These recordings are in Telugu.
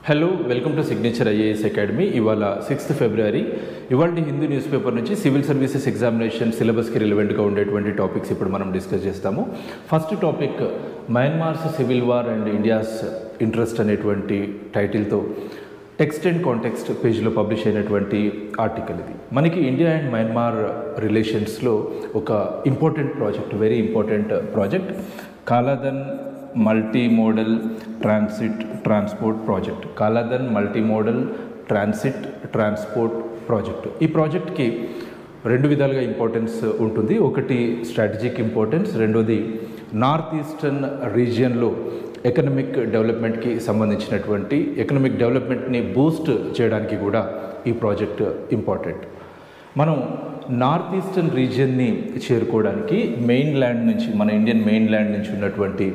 Hello, welcome to signature IAS academy. ఇవాళ 6th ఫిబ్రవరి. ఇవాళ హిందూ న్యూస్ పేపర్ నుంచి సివిల్ సర్వీసెస్ ఎగ్జామినేషన్ సిలబస్కి రిలవెంట్గా ఉండేటువంటి టాపిక్స్ ఇప్పుడు మనం డిస్కస్ చేస్తాము. First topic Myanmar's civil war and India's interest అనేటువంటి టైటిల్తో టెక్స్ట్ అండ్ కాంటెక్స్ట్ పేజ్లో పబ్లిష్ అయినటువంటి ఆర్టికల్ ఇది. మనకి ఇండియా అండ్ మయన్మార్ రిలేషన్స్లో ఒక important project, very important project, Kaladan multi modal transport project. Kaladan multi modal transport project. ఈ ప్రాజెక్ట్కి రెండు విధాలుగా ఇంపార్టెన్స్ ఉంటుంది. ఒకటి స్ట్రాటజిక్ ఇంపార్టెన్స్, రెండోది నార్త్ ఈస్టర్న్ రీజియన్లో ఎకనమిక్ డెవలప్మెంట్కి సంబంధించినటువంటి ఎకనమిక్ డెవలప్మెంట్ని బూస్ట్ చేయడానికి కూడా ఈ ప్రాజెక్ట్ ఇంపార్టెంట్. మనం నార్త్ ఈస్టర్న్ రీజియన్ని చేరుకోవడానికి మెయిన్ ల్యాండ్ నుంచి, మన ఇండియన్ మెయిన్ ల్యాండ్ నుంచి ఉన్నటువంటి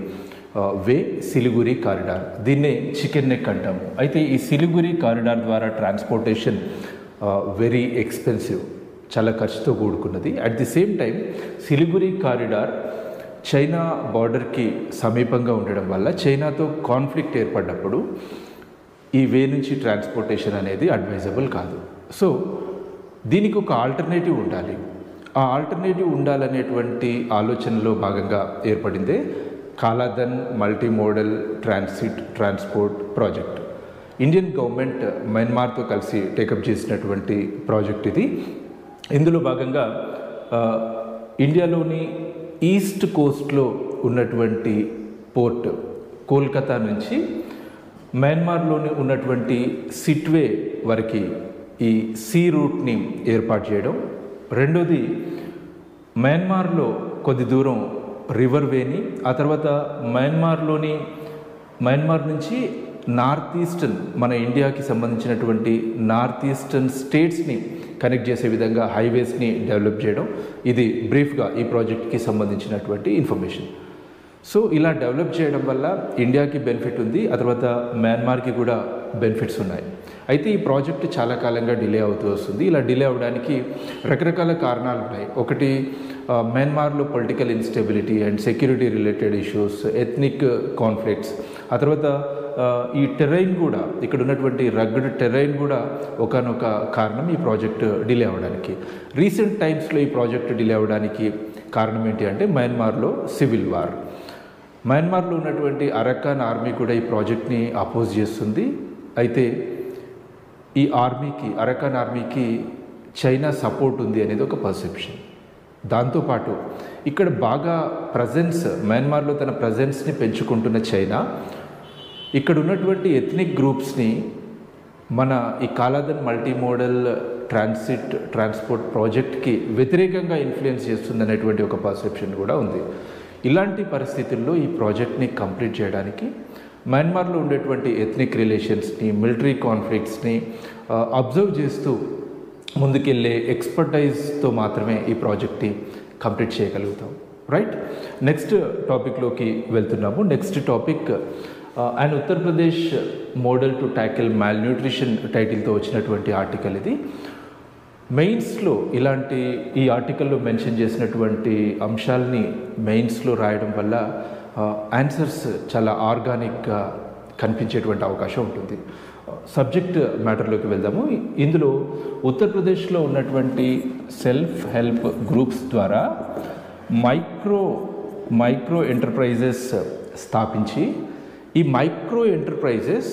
వే సిలిగురి కారిడార్, దీన్నే చికెన్ నెక్ అంటాము. అయితే ఈ సిలిగురి కారిడార్ ద్వారా ట్రాన్స్పోర్టేషన్ వెరీ ఎక్స్పెన్సివ్, చాలా ఖర్చుతో కూడుకున్నది. At the same time Siliguri corridor China బార్డర్కి సమీపంగా ఉండడం వల్ల చైనాతో కాన్ఫ్లిక్ట్ ఏర్పడినప్పుడు ఈ వే నుంచి ట్రాన్స్పోర్టేషన్ అనేది అడ్వైజబుల్ కాదు. సో దీనికి ఒక ఆల్టర్నేటివ్ ఉండాలి. ఆ ఆల్టర్నేటివ్ ఉండాలనేటువంటి ఆలోచనలో భాగంగా ఏర్పడిందే Kaladan multi modal transport project. Indian government మయన్మార్తో కలిసి టేకప్ చేసినటువంటి ప్రాజెక్ట్ ఇది. ఇందులో భాగంగా ఇండియాలోని ఈస్ట్ కోస్ట్లో ఉన్నటువంటి పోర్ట్ కోల్కతా నుంచి మయన్మార్లోని ఉన్నటువంటి సిట్వే వరకు ఈ సీ రూట్ని ఏర్పాటు చేయడం. రెండోది మయన్మార్లో కొద్ది దూరం రివర్ వేని, ఆ తర్వాత మయన్మార్ నుంచి నార్త్ ఈస్టర్న్, మన ఇండియాకి సంబంధించినటువంటి నార్త్ ఈస్టర్న్ స్టేట్స్ని కనెక్ట్ చేసే విధంగా హైవేస్ని డెవలప్ చేయడం. ఇది బ్రీఫ్గా ఈ ప్రాజెక్ట్కి సంబంధించినటువంటి ఇన్ఫర్మేషన్. సో ఇలా డెవలప్ చేయడం వల్ల ఇండియాకి బెనిఫిట్ ఉంది, ఆ తర్వాత మయన్మార్కి కూడా బెనిఫిట్స్ ఉన్నాయి. అయితే ఈ ప్రాజెక్ట్ చాలా కాలంగా డిలే అవుతూ వస్తుంది. ఇలా డిలే అవ్వడానికి రకరకాల కారణాలు ఉన్నాయి. ఒకటి మయన్మార్లో political instability and security related issues, ethnic conflicts, ఆ తర్వాత ఈ టెరైన్ కూడా, ఇక్కడ ఉన్నటువంటి రగ్డ్ టెరైన్ కూడా ఒకనొక కారణం ఈ ప్రాజెక్ట్ డిలే అవ్వడానికి. రీసెంట్ టైమ్స్లో ఈ ప్రాజెక్ట్ డిలే అవ్వడానికి కారణం ఏంటి అంటే మయన్మార్లో సివిల్ వార్. మయన్మార్లో ఉన్నటువంటి అరకాన్ ఆర్మీ కూడా ఈ ప్రాజెక్ట్ని అపోజ్ చేస్తుంది. అయితే ఈ ఆర్మీకి, అరకాన్ ఆర్మీకి చైనా సపోర్ట్ ఉంది అనేది ఒక పర్సెప్షన్. దాంతోపాటు ఇక్కడ బాగా ప్రజెన్స్, మయన్మార్లో తన ప్రజెన్స్ని పెంచుకుంటున్న చైనా ఇక్కడ ఉన్నటువంటి ఎథ్నిక్ గ్రూప్స్ని మన ఈ కాలాదన్ మల్టీ మోడల్ ట్రాన్స్పోర్ట్ ప్రాజెక్ట్కి వ్యతిరేకంగా ఇన్ఫ్లుయెన్స్ చేస్తుంది అనేటువంటి ఒక పర్సెప్షన్ కూడా ఉంది. ఇలాంటి పరిస్థితుల్లో ఈ ప్రాజెక్ట్ని కంప్లీట్ చేయడానికి మయన్మార్లో ఉండేటువంటి ఎథ్నిక్ రిలేషన్స్ని, మిలిటరీ కాన్ఫ్లిక్ట్స్ని అబ్జర్వ్ చేస్తూ ముందుకెళ్ళే ఎక్స్పర్టైజ్తో మాత్రమే ఈ ప్రాజెక్ట్ని కంప్లీట్ చేయగలుగుతాం. రైట్, నెక్స్ట్ టాపిక్లోకి వెళ్తున్నాము. Next topic and Uttar Pradesh model to tackle mall nutrition టైటిల్తో వచ్చినటువంటి ఆర్టికల్ ఇది. మెయిన్స్లో ఈ ఆర్టికల్లో మెన్షన్ చేసినటువంటి అంశాలని మెయిన్స్లో రాయడం వల్ల ఆన్సర్స్ చాలా ఆర్గానిక్గా కనిపించేటువంటి అవకాశం ఉంటుంది. సబ్జెక్ట్ మ్యాటర్లోకి వెళ్దాము. ఇందులో ఉత్తరప్రదేశ్లో ఉన్నటువంటి సెల్ఫ్ హెల్ప్ గ్రూప్స్ ద్వారా మైక్రో ఎంటర్ప్రైజెస్ స్థాపించి, ఈ మైక్రో ఎంటర్ప్రైజెస్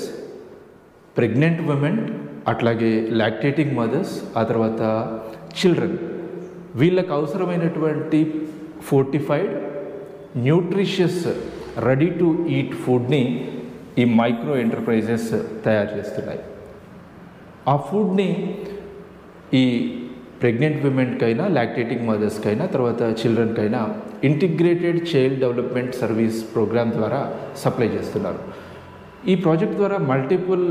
ప్రెగ్నెంట్ ఉమెన్, అట్లాగే లాక్టేటింగ్ మదర్స్, ఆ తర్వాత చిల్డ్రన్, వీళ్ళకు అవసరమైనటువంటి fortified nutritious ready to eat ఫుడ్ని ఈ మైక్రో ఎంటర్ప్రైజెస్ తయారు చేస్తున్నాయి. ఆ ఫుడ్ని ఈ ప్రెగ్నెంట్ విమెన్కైనా, లాక్టేటింగ్ మదర్స్కైనా, తర్వాత చిల్డ్రన్కైనా integrated child development service programme ద్వారా సప్లై చేస్తున్నారు. ఈ ప్రాజెక్ట్ ద్వారా మల్టిపుల్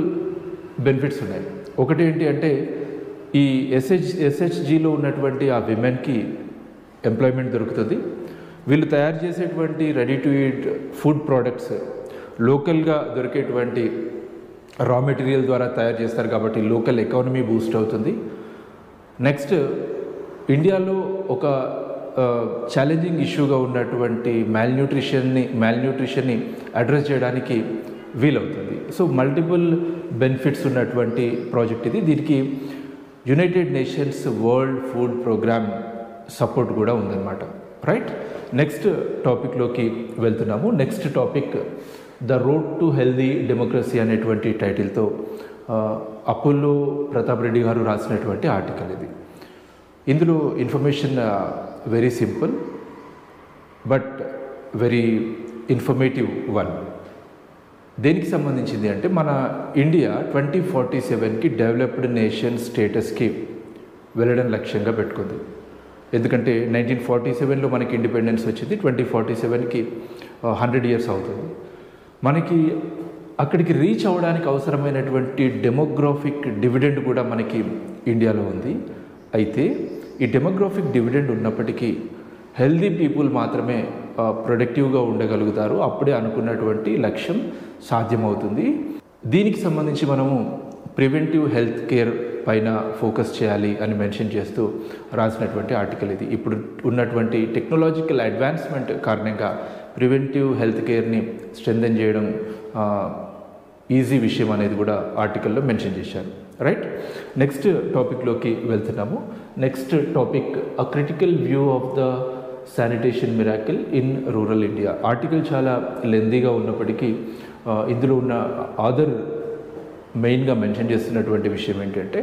బెనిఫిట్స్ ఉన్నాయి. ఒకటి ఏంటి అంటే ఈ ఎస్హెచ్జిలో ఉన్నటువంటి ఆ విమెన్కి ఎంప్లాయ్మెంట్ దొరుకుతుంది. వీళ్ళు తయారు చేసేటువంటి ready to eat food products లోకల్గా దొరికేటువంటి రా మెటీరియల్ ద్వారా తయారు చేస్తారు కాబట్టి లోకల్ ఎకానమీ బూస్ట్ అవుతుంది. నెక్స్ట్, ఇండియాలో ఒక ఛాలెంజింగ్ ఇష్యూగా ఉన్నటువంటి మ్యాల్ న్యూట్రిషన్ని అడ్రస్ చేయడానికి వీలవుతుంది. సో మల్టిపుల్ బెనిఫిట్స్ ఉన్నటువంటి ప్రాజెక్ట్ ఇది. దీనికి United Nations World Food Programme support కూడా ఉందన్నమాట. రైట్, నెక్స్ట్ టాపిక్లోకి వెళ్తున్నాము. Next topic the road to healthy democracy అనేటువంటి టైటిల్తో అపోలో ప్రతాప్ రెడ్డి గారు రాసినటువంటి ఆర్టికల్ ఇది. ఇందులో information very simple but very informative one. దేనికి సంబంధించింది అంటే మన ఇండియా 2047కి డెవలప్డ్ నేషన్ స్టేటస్కి వెళ్ళడం లక్ష్యంగా పెట్టుకుంది. ఎందుకంటే 1947లో మనకి ఇండిపెండెన్స్ వచ్చింది, 2047కి 100 years అవుతుంది. మనకి అక్కడికి రీచ్ అవ్వడానికి అవసరమైనటువంటి డెమోగ్రాఫిక్ డివిడెండ్ కూడా మనకి ఇండియాలో ఉంది. అయితే ఈ డెమోగ్రాఫిక్ డివిడెండ్ ఉన్నప్పటికీ హెల్దీ పీపుల్ మాత్రమే ప్రొడక్టివ్గా ఉండగలుగుతారు. అప్పుడే అనుకున్నటువంటి లక్ష్యం సాధ్యమవుతుంది. దీనికి సంబంధించి మనము ప్రివెంటివ్ హెల్త్ కేర్ పైన ఫోకస్ చేయాలి అని మెన్షన్ చేస్తూ రాసినటువంటి ఆర్టికల్ ఇది. ఇప్పుడు ఉన్నటువంటి టెక్నాలజికల్ అడ్వాన్స్మెంట్ కారణంగా ప్రివెంటివ్ హెల్త్ కేర్ని స్ట్రెంథెన్ చేయడం ఈజీ విషయం అనేది కూడా ఆర్టికల్లో మెన్షన్ చేశారు. రైట్, నెక్స్ట్ టాపిక్లోకి వెళ్తున్నాము. Next topic a critical view of the sanitation miracle in rural India. Article చాలా లెందీగా ఉన్నప్పటికీ ఇందులో ఉన్న ఆథర్ మెయిన్గా మెన్షన్ చేస్తున్నటువంటి విషయం ఏంటంటే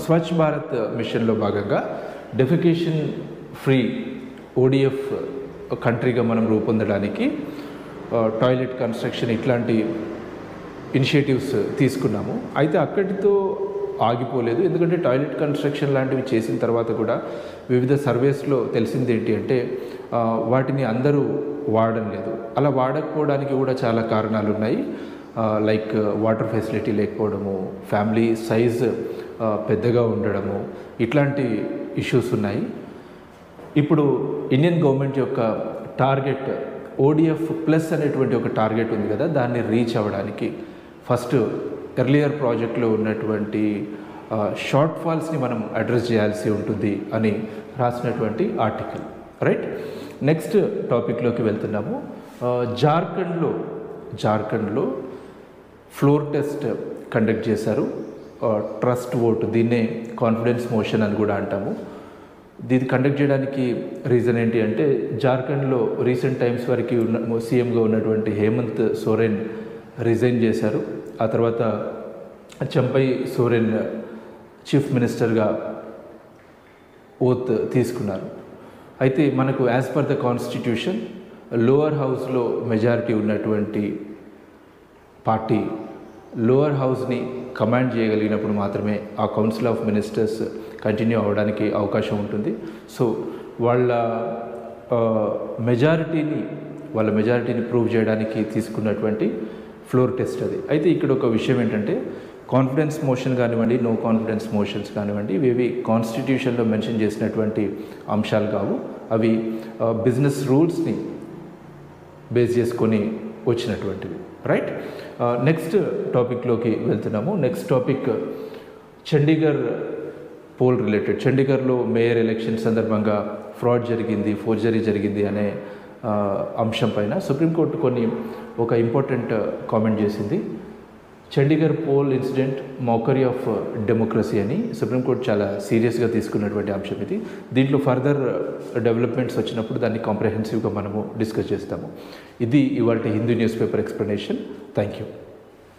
స్వచ్ఛ భారత్ మిషన్లో భాగంగా డెఫికేషన్ ఫ్రీ ఓడిఎఫ్ కంట్రీగా మనం రూపొందడానికి టాయిలెట్ కన్స్ట్రక్షన్ ఇట్లాంటి ఇనిషియేటివ్స్ తీసుకున్నాము. అయితే అక్కడితో ఆగిపోలేదు. ఎందుకంటే టాయిలెట్ కన్స్ట్రక్షన్ లాంటివి చేసిన తర్వాత కూడా వివిధ సర్వేస్లో తెలిసింది ఏంటి అంటే వాటిని అందరూ వాడడం లేదు. అలా వాడకపోవడానికి కూడా చాలా కారణాలు ఉన్నాయి. లైక్ వాటర్ ఫెసిలిటీ లేకపోవడము, ఫ్యామిలీ సైజ్ పెద్దగా ఉండడము, ఇట్లాంటి ఇష్యూస్ ఉన్నాయి. ఇప్పుడు ఇండియన్ గవర్నమెంట్ యొక్క టార్గెట్ ఓడిఎఫ్ ప్లస్ అనేటువంటి ఒక టార్గెట్ ఉంది కదా, దాన్ని రీచ్ అవ్వడానికి ఫస్ట్ ఎర్లియర్ ప్రాజెక్ట్లో ఉన్నటువంటి షార్ట్ ఫాల్స్ని మనం అడ్రస్ చేయాల్సి ఉంటుంది అని రాసినటువంటి ఆర్టికల్. రైట్, నెక్స్ట్ టాపిక్లోకి వెళ్తున్నాము. జార్ఖండ్లో ఫ్లోర్ టెస్ట్ కండక్ట్ చేశారు. ట్రస్ట్ ఓటు, దీన్నే కాన్ఫిడెన్స్ మోషన్ అని కూడా అంటాము. దీన్ని కండక్ట్ చేయడానికి రీజన్ ఏంటి అంటే జార్ఖండ్లో రీసెంట్ టైమ్స్ వరకు సీఎంగా ఉన్నటువంటి హేమంత్ సోరెన్ రిజైన్ చేశారు. ఆ తర్వాత చంపై సోరెన్ చీఫ్ మినిస్టర్గా ఓత్ తీసుకున్నారు. అయితే మనకు as per the constitution lower హౌస్లో మెజారిటీ ఉన్నటువంటి పార్టీ లోవర్ హౌస్ని కమాండ్ చేయగలిగినప్పుడు మాత్రమే ఆ కౌన్సిల్ ఆఫ్ మినిస్టర్స్ కంటిన్యూ అవ్వడానికి అవకాశం ఉంటుంది. సో వాళ్ళ మెజారిటీని ప్రూవ్ చేయడానికి తీసుకున్నటువంటి ఫ్లోర్ టెస్ట్ అది. అయితే ఇక్కడ ఒక విషయం ఏంటంటే కాన్ఫిడెన్స్ మోషన్ కానివ్వండి, నో కాన్ఫిడెన్స్ మోషన్స్ కానివ్వండి, ఇవి కాన్స్టిట్యూషన్లో మెన్షన్ చేసినటువంటి అంశాలు కావు. అవి బిజినెస్ రూల్స్ని బేస్ చేసుకొని వచ్చినటువంటివి. రైట్, నెక్స్ట్ టాపిక్లోకి వెళ్తున్నాము. Next topic Chandigarh poll related. చండీగఢ్లో మేయర్ ఎలక్షన్ సందర్భంగా ఫ్రాడ్ జరిగింది, ఫోర్జరీ జరిగింది అనే అంశం పైన సుప్రీంకోర్టు ఒక ఇంపార్టెంట్ కామెంట్ చేసింది. Chandigarh poll incident mockery of democracy అని సుప్రీంకోర్టు చాలా సీరియస్గా తీసుకున్నటువంటి అంశం ఇది. దీంట్లో ఫర్దర్ డెవలప్మెంట్స్ వచ్చినప్పుడు దాన్ని కాంప్రహెన్సివ్గా మనము డిస్కస్ చేస్తాము. ఇది ఇవాళ Hindu news paper explanation. Thank you.